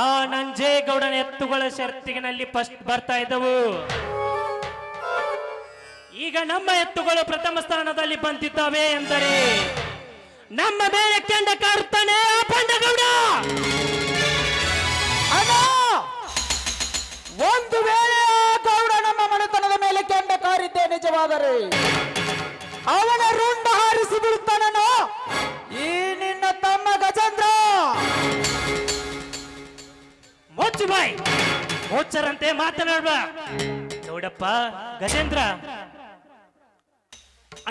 ಆ ನಂಜೇಗೌಡನ ಎತ್ತುಗಳ ಶರ್ತಿಗಿನಲ್ಲಿ ಫಸ್ಟ್ ಬರ್ತಾ ಇದ್ದವು. ಈಗ ನಮ್ಮ ಎತ್ತುಗಳು ಪ್ರಥಮ ಸ್ಥಾನದಲ್ಲಿ ಬಂದಿದ್ದಾವೆ ಎಂದರೆ ನಮ್ಮ ಮೇಲೆ ಕೆಂಡ ಕಾರುತ್ತಾನೆ ಆ ಬಂಡಗೌಡ. ಒಂದು ವೇಳೆ ಆ ಗೌಡ ನಮ್ಮ ಮನೆತನದ ಮೇಲೆ ಕೆಂಡ ಕಾರಿದ್ದೆ ನಿಜವಾದರೆ ಅವನ ರುಂಡ ಹಾರಿಸಿ ಬಿಡುತ್ತಾನೋ ಈ ನಿನ್ನ ತಮ್ಮ ಗಜೇಂದ್ರ. ಮುಚ್ಚು ಬಾಯ್, ಮುಚ್ಚರಂತೆ ಮಾತನಾಡುವ. ನೋಡಪ್ಪ ಗಜೇಂದ್ರ,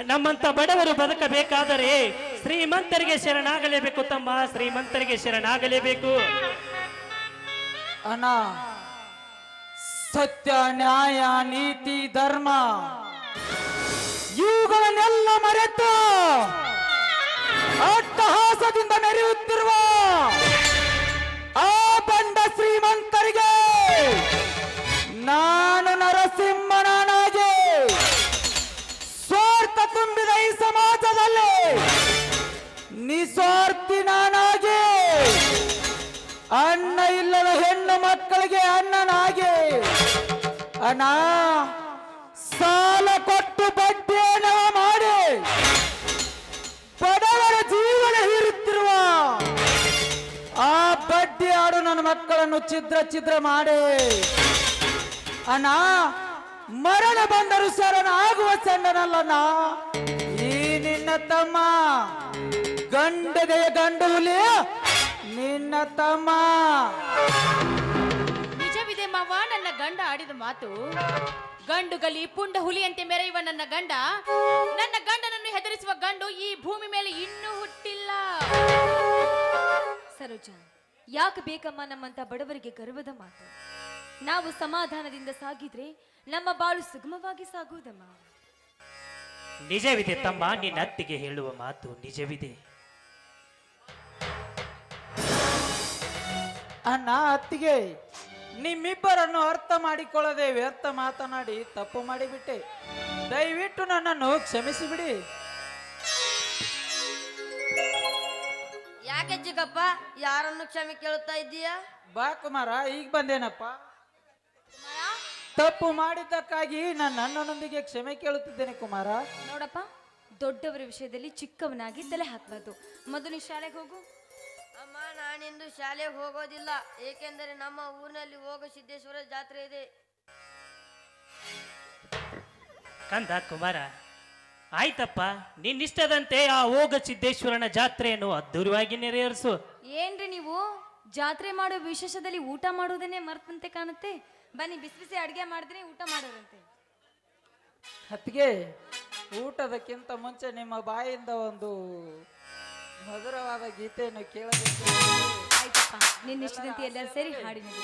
ನಮ್ಮಂತ ಬಡವರು ಬದುಕಬೇಕಾದರೆ ಶ್ರೀಮಂತರಿಗೆ ಶರಣಾಗಲೇಬೇಕು ತಮ್ಮ, ಶ್ರೀಮಂತರಿಗೆ ಶರಣಾಗಲೇಬೇಕು. ಅಣ್ಣ, ಸತ್ಯ ನ್ಯಾಯ ನೀತಿ ಧರ್ಮ ಇವುಗಳನ್ನೆಲ್ಲ ಮರೆತು ಅಟ್ಟಹಾಸದಿಂದ ಮೆರೆಯುತ್ತಿರುವ ಆ ಬಂಡ ಶ್ರೀಮಂತರಿಗೆ ನಾನು ನರಸಿಂಹನಾಗಿ ಸ್ವಾರ್ಥ ತುಂಬಿದ ಈ ಸಮಾಜದಲ್ಲಿ ನಿಸ್ವಾರ್ಥಿ ನಾನಾಗಿ ಅನ್ನ ಇಲ್ಲದ ಹೆಣ್ಣು ಮಕ್ಕಳಿಗೆ ಅನ್ನನಾಗಿ ಅಣ್ಣ ಸಾಲ ಕೊಟ್ಟು ಬಡ್ಡಿ ಮಾಡಿ ಬಡವರ ಜೀವನ ಹೀರುತ್ತಿರುವ ಆ ಬಡ್ಡಿ ಆಡು ನನ್ನ ಮಕ್ಕಳನ್ನು ಛಿದ್ರ ಮಾಡಿ ಅಣ್ಣ ಮರಣ ಬಂದರೂ ಶರಣ ಆಗುವ ಚಂಡನಲ್ಲಣ್ಣ ಈ ನಿನ್ನ ತಮ್ಮ ಗಂಡದೆಯ ಗಂಡು ಹುಲಿ ನಿನ್ನ ತಮ್ಮ. ನಿಜವಿದೆ ಮಾವ, ನನ್ನ ಗಂಡ ಆಡಿದ ಮಾತು. ಗಂಡು ಗಲಿ ಪುಂಡ ಹುಲಿಯಂತೆ ಮೆರೆಯುವ ನನ್ನ ಗಂಡನನ್ನು ಹೆದರಿಸುವ ಗಂಡು ಈ ಭೂಮಿ ಮೇಲೆ ಇನ್ನೂ ಹುಟ್ಟಿಲ್ಲ. ಸರೋಜ, ಯಾಕೆ ಬೇಕಮ್ಮ ನಮ್ಮಂತ ಬಡವರಿಗೆ ಗರ್ವದ ಮಾತು? ನಾವು ಸಮಾಧಾನದಿಂದ ಸಾಗಿದ್ರೆ ನಮ್ಮ ಬಾಳು ಸುಗಮವಾಗಿ ಸಾಗುವುದಮ್ಮ. ನಿಜವಿದೆ ತಮ್ಮ, ನಿನ್ನ ಅತ್ತಿಗೆ ಹೇಳುವ ಮಾತು ನಿಜವಿದೆ. ಅಣ್ಣ ಅತ್ತಿಗೆ, ನಿಮ್ಮಿಬ್ಬರನ್ನು ಅರ್ಥ ಮಾಡಿಕೊಳ್ಳದೆ ವ್ಯರ್ಥ ಮಾತನಾಡಿ ತಪ್ಪು ಮಾಡಿಬಿಟ್ಟೆ. ದಯವಿಟ್ಟು ನನ್ನನ್ನು ಕ್ಷಮಿಸಿಬಿಡಿ. ಯಾಕೆ ಚಿಕ್ಕಪ್ಪ ಯಾರನ್ನು ಕ್ಷಮೆ ಕೇಳುತ್ತಾ ಇದ್ದೀಯಾ? ಬಾ ಕುಮಾರ, ಈಗ ಬಂದೇನಪ್ಪ. ತಪ್ಪು ಮಾಡಿದ್ದಕ್ಕಾಗಿ ನನ್ನ ಅಣ್ಣನೊಂದಿಗೆ ಕ್ಷಮೆ ಕೇಳುತ್ತಿದ್ದೇನೆ ಕುಮಾರ. ನೋಡಪ್ಪ, ದೊಡ್ಡವರ ವಿಷಯದಲ್ಲಿ ಚಿಕ್ಕವನಾಗಿ ತಲೆ ಹಾಕಬಾರ್ದು. ಮೊದಲು ಶಾಲೆಗೆ ಹೋಗು. ಅಮ್ಮ, ನಾನಿಂದು ಶಾಲೆಗೆ ಹೋಗೋದಿಲ್ಲ, ಏಕೆಂದರೆ ನಮ್ಮ ಊರಿನಲ್ಲಿ ಹೋಗ ಸಿದ್ದೇಶ್ವರ ಜಾತ್ರೆ ಇದೆ. ಕಂದ ಕುಮಾರ, ಆಯ್ತಪ್ಪ, ನಿನ್ನಿಷ್ಟದಂತೆ ಆ ಹೋಗ ಸಿದ್ದೇಶ್ವರನ ಜಾತ್ರೆಯನ್ನು ಅದ್ದೂರಿಯಾಗಿ ನೆರವೇರಿಸು. ಏನ್ರಿ ನೀವು ಜಾತ್ರೆ ಮಾಡೋ ವಿಶೇಷದಲ್ಲಿ ಊಟ ಮಾಡುವುದನ್ನೇ ಮರ್ತಂತೆ ಕಾಣುತ್ತೆ. ಬನ್ನಿ, ಬಿಸಿ ಬಿಸಿ ಅಡುಗೆ ಮಾಡಿದ್ರೆ ಊಟ ಮಾಡೋರಂತೆ. ಅತ್ತಿಗೆ, ಊಟದಕ್ಕಿಂತ ಮುಂಚೆ ನಿಮ್ಮ ಬಾಯಿಂದ ಒಂದು ಮಧುರವಾದ ಗೀತೆಯನ್ನು ಕೇಳಬೇಕು. ಆಯ್ತಪ್ಪ, ನಿನ್ನಿಷ್ಟದಂತೆ ಎಲ್ಲರೂ ಸೇರಿ ಹಾಡಿ ನೋಡಿ.